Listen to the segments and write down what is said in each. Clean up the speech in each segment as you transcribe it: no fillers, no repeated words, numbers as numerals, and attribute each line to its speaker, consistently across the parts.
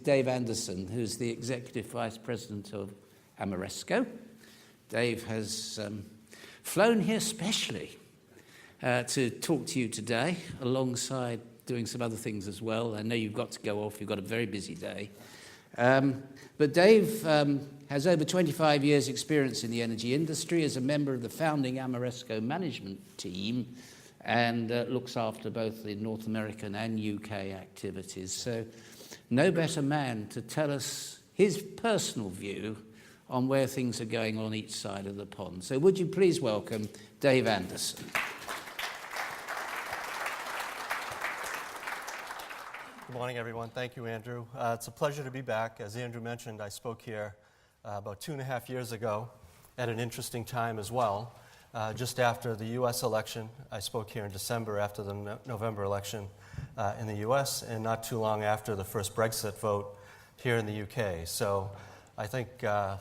Speaker 1: Dave Anderson, who's the Executive Vice President of Ameresco. Dave has flown here specially to talk to you today, alongside doing some other things as well. I know you've got to go off, you've got a very busy day. But Dave has over 25 years' experience in the energy industry as a member of the founding Ameresco management team, and looks after both the North American and UK activities. So no better man to tell us his personal view on where things are going on each side of the pond. So would you please welcome Dave Anderson.
Speaker 2: Good morning, everyone. Thank you, Andrew. It's a pleasure to be back. As Andrew mentioned, I spoke here about 2.5 years ago at an interesting time as well. Just after the U.S. election, I spoke here in December after the November election in the U.S., and not too long after the first Brexit vote here in the U.K. So I think the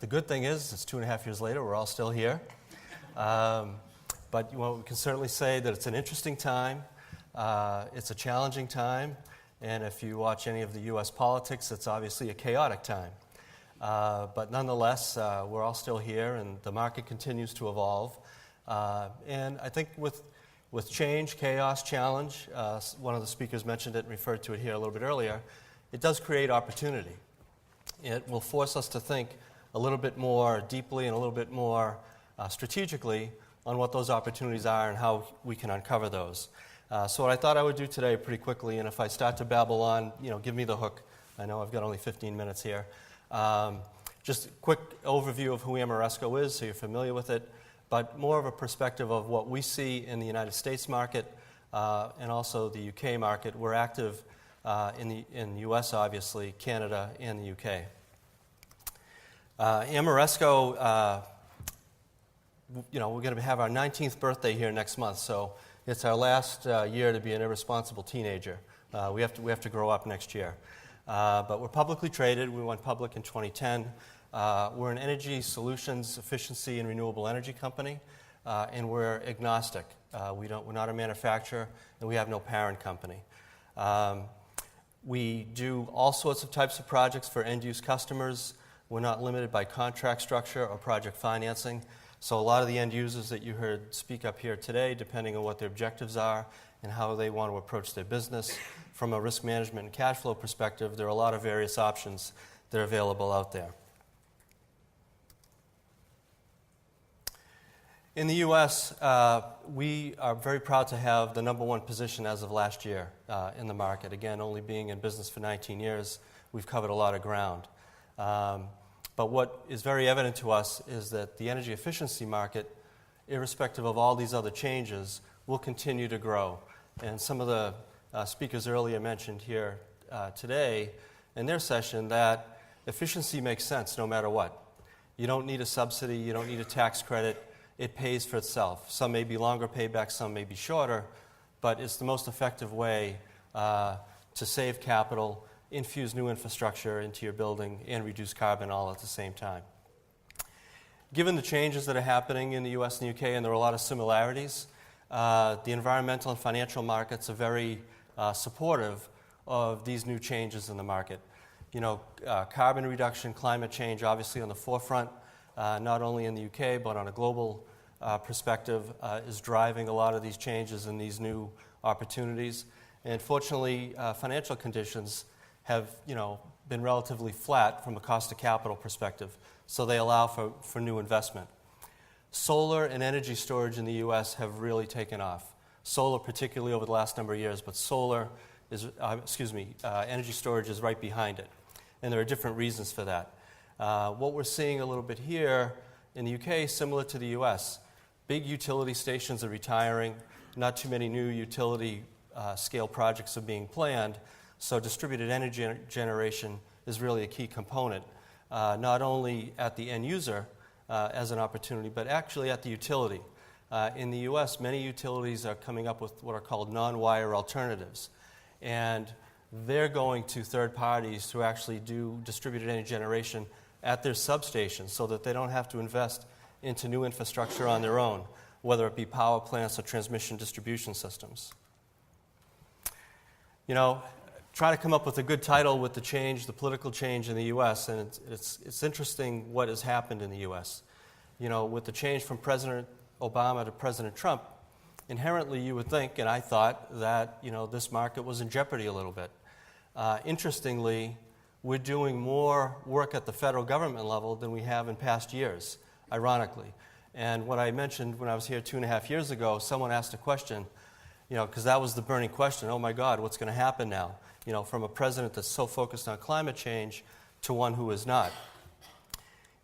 Speaker 2: good thing is, it's 2.5 years later, we're all still here. But we can certainly say that it's an interesting time. It's a challenging time. And if you watch any of the U.S. politics, it's obviously a chaotic time. But nonetheless, we're all still here, and the market continues to evolve. And I think with change, chaos, challenge, one of the speakers mentioned it and referred to it here a little bit earlier, it does create opportunity. It will force us to think a little bit more deeply and a little bit more strategically on what those opportunities are and how we can uncover those. So what I thought I would do today pretty quickly, and if I start to babble on, give me the hook. I know I've got only 15 minutes here. Just a quick overview of who Ameresco is, so you're familiar with it, but more of a perspective of what we see in the United States market and also the UK market. We're active in the US, obviously, Canada, and the UK. Ameresco, we're going to have our 19th birthday here next month, so it's our last year to be an irresponsible teenager. We have to grow up next year. But we're publicly traded. We went public in 2010. We're an energy solutions, efficiency, and renewable energy company, and we're agnostic. We're not a manufacturer, and we have no parent company. We do all sorts of types of projects for end-use customers. We're not limited by contract structure or project financing. So a lot of the end users that you heard speak up here today, depending on what their objectives are and how they want to approach their business, from a risk management and cash flow perspective, there are a lot of various options that are available out there. In the U.S., we are very proud to have the number one position as of last year in the market. Again, only being in business for 19 years, we've covered a lot of ground. But what is very evident to us is that the energy efficiency market, irrespective of all these other changes, will continue to grow. And some of the speakers earlier mentioned here today in their session that efficiency makes sense no matter what. You don't need a subsidy, you don't need a tax credit, it pays for itself. Some may be longer payback, some may be shorter, but it's the most effective way to save capital, infuse new infrastructure into your building, and reduce carbon all at the same time. Given the changes that are happening in the US and the UK, and there are a lot of similarities, the environmental and financial markets are very supportive of these new changes in the market. Carbon reduction, climate change, obviously on the forefront, not only in the UK, but on a global perspective, is driving a lot of these changes and these new opportunities. And fortunately, financial conditions have, been relatively flat from a cost of capital perspective, so they allow for new investment. Solar and energy storage in the U.S. have really taken off. Solar particularly over the last number of years, but energy storage is right behind it. And there are different reasons for that. What we're seeing a little bit here in the UK, similar to the US, big utility stations are retiring, not too many new utility scale projects are being planned, so distributed energy generation is really a key component, not only at the end user as an opportunity, but actually at the utility. In the US, many utilities are coming up with what are called non-wire alternatives, and they're going to third parties to actually do distributed energy generation at their substations so that they don't have to invest into new infrastructure on their own, whether it be power plants or transmission distribution systems. try to come up with a good title with the change, the political change in the U.S., and it's interesting what has happened in the U.S. You know, with the change from President Obama to President Trump, inherently you would think, and I thought, that, you know, this market was in jeopardy a little bit. Interestingly, we're doing more work at the federal government level than we have in past years, ironically. And what I mentioned when I was here 2.5 years ago, someone asked a question, you know, because that was the burning question, oh my God, what's going to happen now? You know, from a president that's so focused on climate change to one who is not.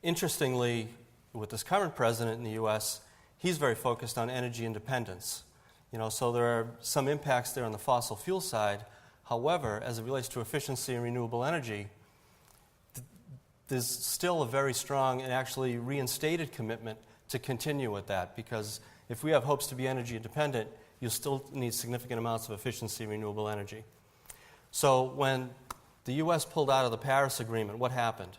Speaker 2: Interestingly, with this current president in the U.S., he's very focused on energy independence. You know, so there are some impacts there on the fossil fuel side. However, as it relates to efficiency and renewable energy, there's still a very strong and actually reinstated commitment to continue with that, because if we have hopes to be energy independent, you'll still need significant amounts of efficiency and renewable energy. So when the U.S. pulled out of the Paris Agreement, what happened?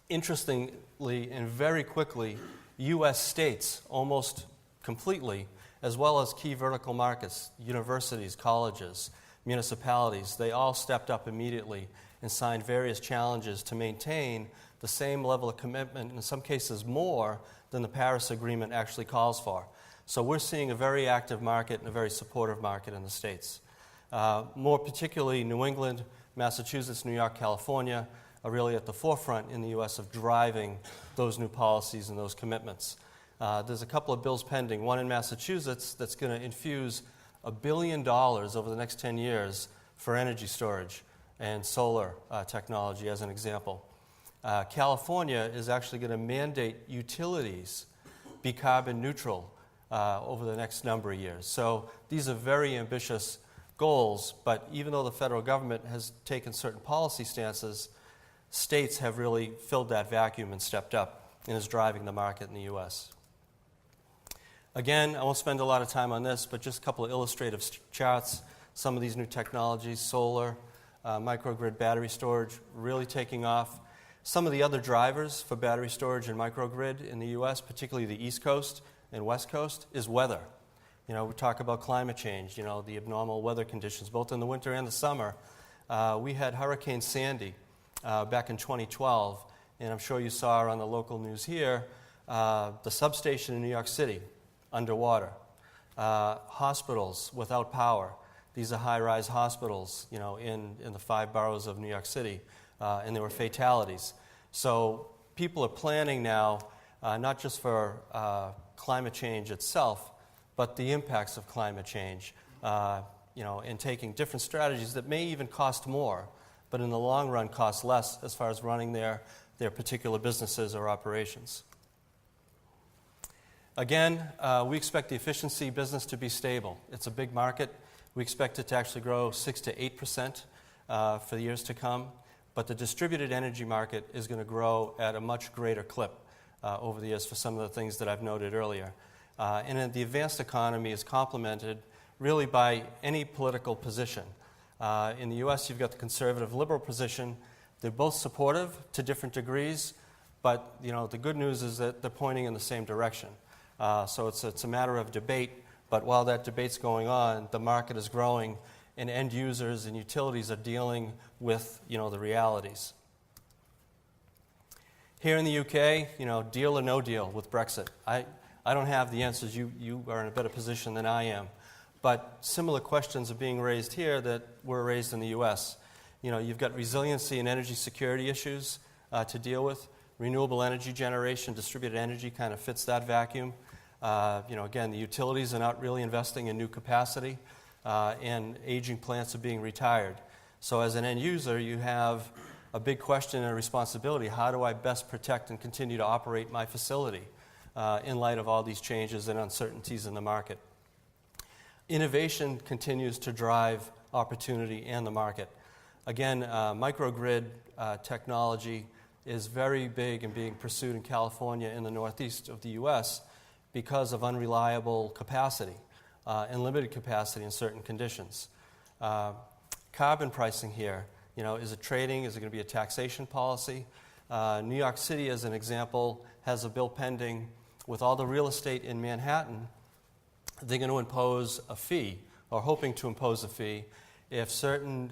Speaker 2: Interestingly and very quickly, U.S. states almost completely, as well as key vertical markets, universities, colleges, municipalities, they all stepped up immediately and signed various challenges to maintain the same level of commitment, in some cases more than the Paris Agreement actually calls for. So we're seeing a very active market and a very supportive market in the states. More particularly, New England, Massachusetts, New York, California are really at the forefront in the U.S. of driving those new policies and those commitments. There's a couple of bills pending, one in Massachusetts that's going to infuse $1 billion over the next 10 years for energy storage and solar technology, as an example. California is actually going to mandate utilities be carbon neutral over the next number of years. So these are very ambitious goals, but even though the federal government has taken certain policy stances, states have really filled that vacuum and stepped up and is driving the market in the U.S. Again, I won't spend a lot of time on this, but just a couple of illustrative charts. Some of these new technologies, solar, microgrid battery storage, really taking off. Some of the other drivers for battery storage and microgrid in the U.S., particularly the East Coast and West Coast, is weather. You know, we talk about climate change, you know, the abnormal weather conditions, both in the winter and the summer. We had Hurricane Sandy back in 2012, and I'm sure you saw on the local news here, the substation in New York City, underwater. Hospitals without power. These are high-rise hospitals, you know, in the 5 boroughs of New York City, and there were fatalities. So people are planning now, not just for climate change itself, but the impacts of climate change, you know, and taking different strategies that may even cost more, but in the long run cost less as far as running their particular businesses or operations. Again, we expect the efficiency business to be stable. It's a big market. We expect it to actually grow 6 to 8% for the years to come, but the distributed energy market is going to grow at a much greater clip over the years for some of the things that I've noted earlier. And the advanced economy is complemented really by any political position. In the U.S., you've got the conservative liberal position. They're both supportive to different degrees, but you know, the good news is that they're pointing in the same direction. So it's a matter of debate, but while that debate's going on, the market is growing, and end users and utilities are dealing with, you know, the realities. Here in the UK, you know, deal or no deal with Brexit. I don't have the answers. You are in a better position than I am. But similar questions are being raised here that were raised in the U.S. You know, you've got resiliency and energy security issues to deal with. Renewable energy generation, distributed energy kind of fits that vacuum. You know, again, the utilities are not really investing in new capacity, and aging plants are being retired. So as an end user, you have a big question and a responsibility. How do I best protect and continue to operate my facility in light of all these changes and uncertainties in the market? Innovation continues to drive opportunity and the market. Again, microgrid technology is very big and being pursued in California and the northeast of the U.S. because of unreliable capacity and limited capacity in certain conditions. Carbon pricing here, you know, is it trading? Is it going to be a taxation policy? New York City, as an example, has a bill pending with all the real estate in Manhattan. They're going to impose a fee, or hoping to impose a fee, if certain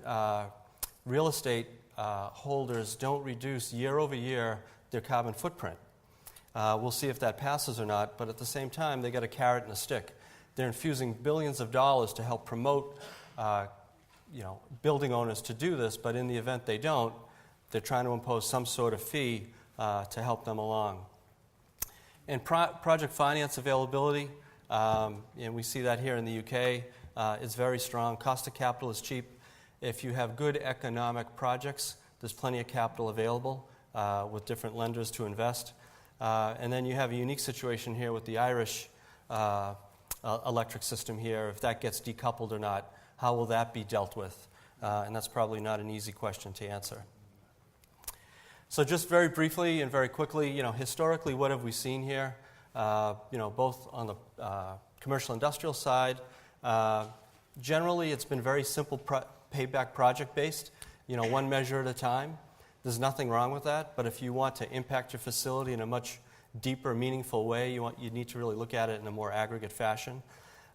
Speaker 2: real estate holders don't reduce year over year their carbon footprint. We'll see if that passes or not, but at the same time, they got a carrot and a stick. They're infusing billions of dollars to help promote building owners to do this, but in the event they don't, they're trying to impose some sort of fee to help them along. And project finance availability, and we see that here in the UK, is very strong. Cost of capital is cheap. If you have good economic projects, there's plenty of capital available with different lenders to invest. And then you have a unique situation here with the Irish electric system here. If that gets decoupled or not, how will that be dealt with? And that's probably not an easy question to answer. So just very briefly and very quickly, historically, what have we seen here? Both on the commercial industrial side, generally it's been very simple payback project-based, one measure at a time. There's nothing wrong with that, but if you want to impact your facility in a much deeper, meaningful way, you need to really look at it in a more aggregate fashion.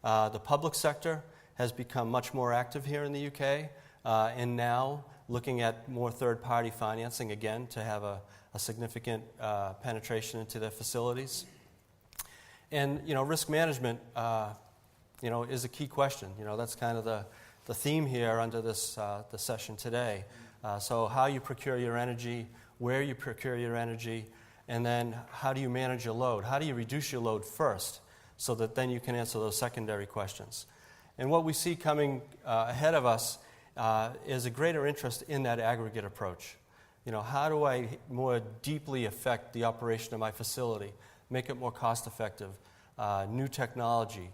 Speaker 2: The public sector has become much more active here in the UK, and now looking at more third-party financing again to have a significant penetration into their facilities. And risk management, is a key question. That's kind of the theme here under this the session today. So how you procure your energy, where you procure your energy, and then how do you manage your load? How do you reduce your load first so that then you can answer those secondary questions? And what we see coming ahead of us is a greater interest in that aggregate approach. How do I more deeply affect the operation of my facility, make it more cost-effective, new technology,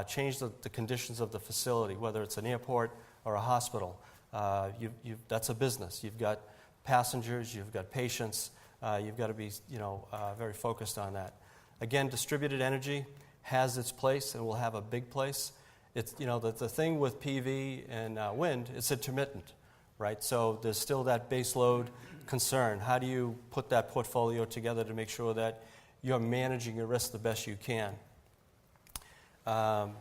Speaker 2: change the conditions of the facility, whether it's an airport or a hospital. That's a business. You've got passengers, you've got patients, you've got to be very focused on that. Again, distributed energy has its place and will have a big place. It's the thing with PV and wind, it's intermittent, right? So there's still that base load concern. How do you put that portfolio together to make sure that you're managing your risk the best you can? And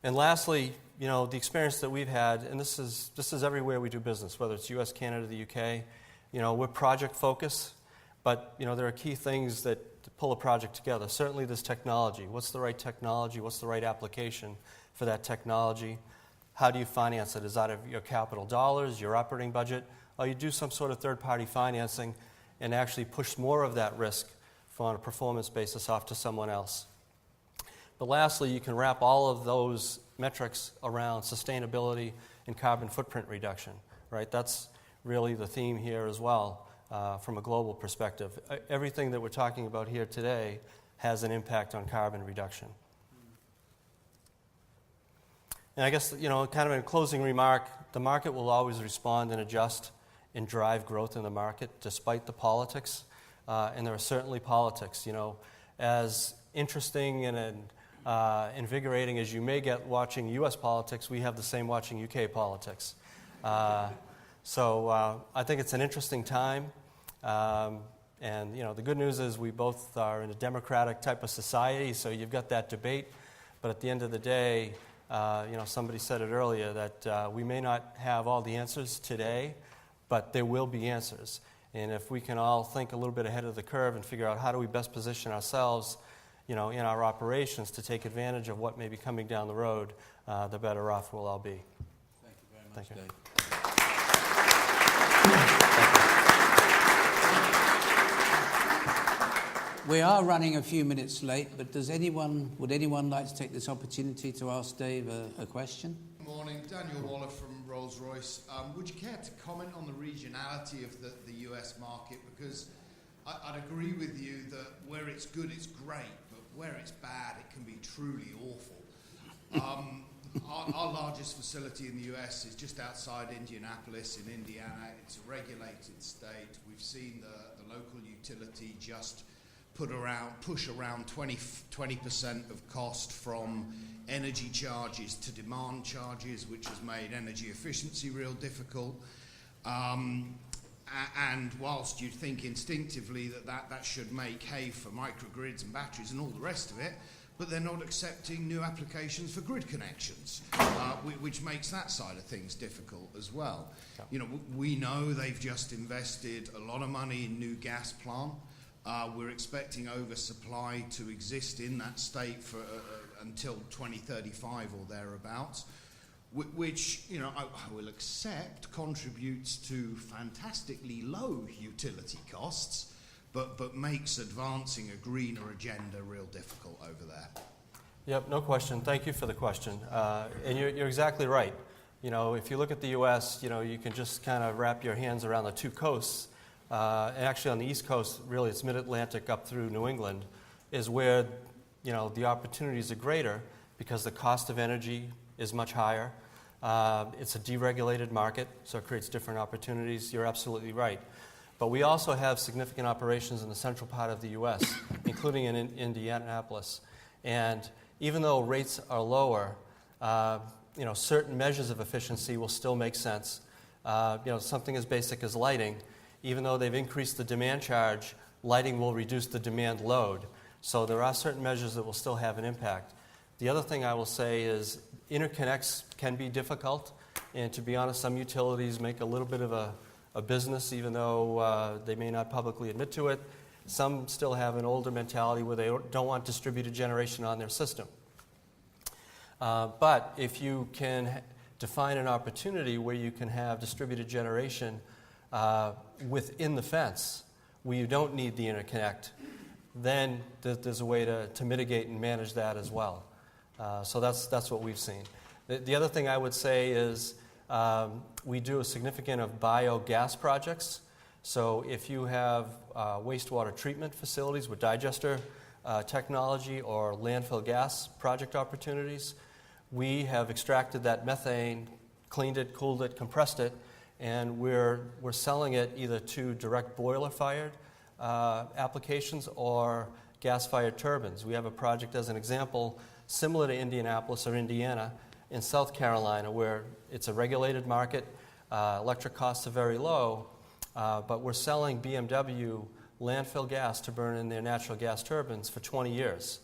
Speaker 2: lastly, the experience that we've had, and this is everywhere we do business, whether it's U.S., Canada, the UK. We're project focused, but there are key things that pull a project together. Certainly, there's technology. What's the right technology? What's the right application for that technology? How do you finance it? Is that out of your capital dollars, your operating budget, or you do some sort of third-party financing and actually push more of that risk on a performance basis off to someone else? But lastly, you can wrap all of those metrics around sustainability and carbon footprint reduction, right? That's really the theme here as well from a global perspective. Everything that we're talking about here today has an impact on carbon reduction. And I guess, kind of in a closing remark, the market will always respond and adjust and drive growth in the market despite the politics. And there are certainly politics, as interesting and invigorating as you may get watching U.S. politics, we have the same watching UK politics. So I think it's an interesting time. And, the good news is we both are in a democratic type of society, so you've got that debate. But at the end of the day, somebody said it earlier that we may not have all the answers today, but there will be answers. And if we can all think a little bit ahead of the curve and figure out how do we best position ourselves in our operations to take advantage of what may be coming down the road, the better off we'll all be.
Speaker 1: Thank you very much, Dave. We are running a few minutes late, but would anyone like to take this opportunity to ask Dave a question?
Speaker 3: Good morning, Daniel Waller from Rolls-Royce. Would you care to comment on the regionality of the US market? Because I'd agree with you that where it's good, it's great, but where it's bad, it can be truly awful. Our largest facility in the US is just outside Indianapolis in Indiana. It's a regulated state. We've seen the local utility just push around 20% of cost from energy charges to demand charges, which has made energy efficiency real difficult. And whilst you think instinctively that should make hay for microgrids and batteries and all the rest of it, but they're not accepting new applications for grid connections, which makes that side of things difficult as well.
Speaker 2: Yeah.
Speaker 3: You know, we know they've just invested a lot of money in new gas plant. We're expecting oversupply to exist in that state for until 2035 or thereabouts, which, you know, I will accept contributes to fantastically low utility costs, but makes advancing a greener agenda real difficult over there.
Speaker 2: Yep, no question. Thank you for the question. And you're exactly right. You know, if you look at the U.S., you know, you can just kind of wrap your hands around the two coasts. And actually on the East Coast, really it's Mid-Atlantic up through New England, is where, you know, the opportunities are greater because the cost of energy is much higher. It's a deregulated market, so it creates different opportunities. You're absolutely right. But we also have significant operations in the central part of the U.S., including in Indianapolis. And even though rates are lower, you know, certain measures of efficiency will still make sense. You know, something as basic as lighting, even though they've increased the demand charge, lighting will reduce the demand load. So there are certain measures that will still have an impact. The other thing I will say is interconnects can be difficult. And to be honest, some utilities make a little bit of a business, even though they may not publicly admit to it. Some still have an older mentality where they don't want distributed generation on their system. But if you can define an opportunity where you can have distributed generation within the fence, where you don't need the interconnect, then there's a way to mitigate and manage that as well. So that's what we've seen. The other thing I would say is we do a significant of biogas projects. So if you have wastewater treatment facilities with digester technology or landfill gas project opportunities, we have extracted that methane, cleaned it, cooled it, compressed it, and we're selling it either to direct boiler-fired applications or gas-fired turbines. We have a project, as an example, similar to Indianapolis or Indiana, in South Carolina, where it's a regulated market, electric costs are very low, but we're selling BMW landfill gas to burn in their natural gas turbines for 20 years.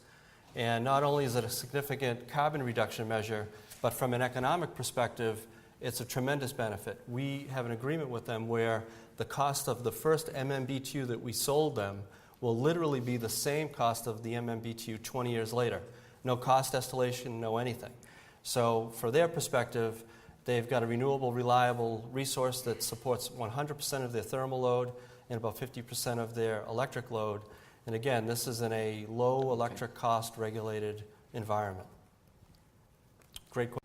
Speaker 2: And not only is it a significant carbon reduction measure, but from an economic perspective, it's a tremendous benefit. We have an agreement with them where the cost of the first MMBTU that we sold them will literally be the same cost of the MMBTU 20 years later. No cost escalation, no anything. So for their perspective, they've got a renewable, reliable resource that supports 100% of their thermal load and about 50% of their electric load. And again, this is in a low electric cost regulated environment. Great question.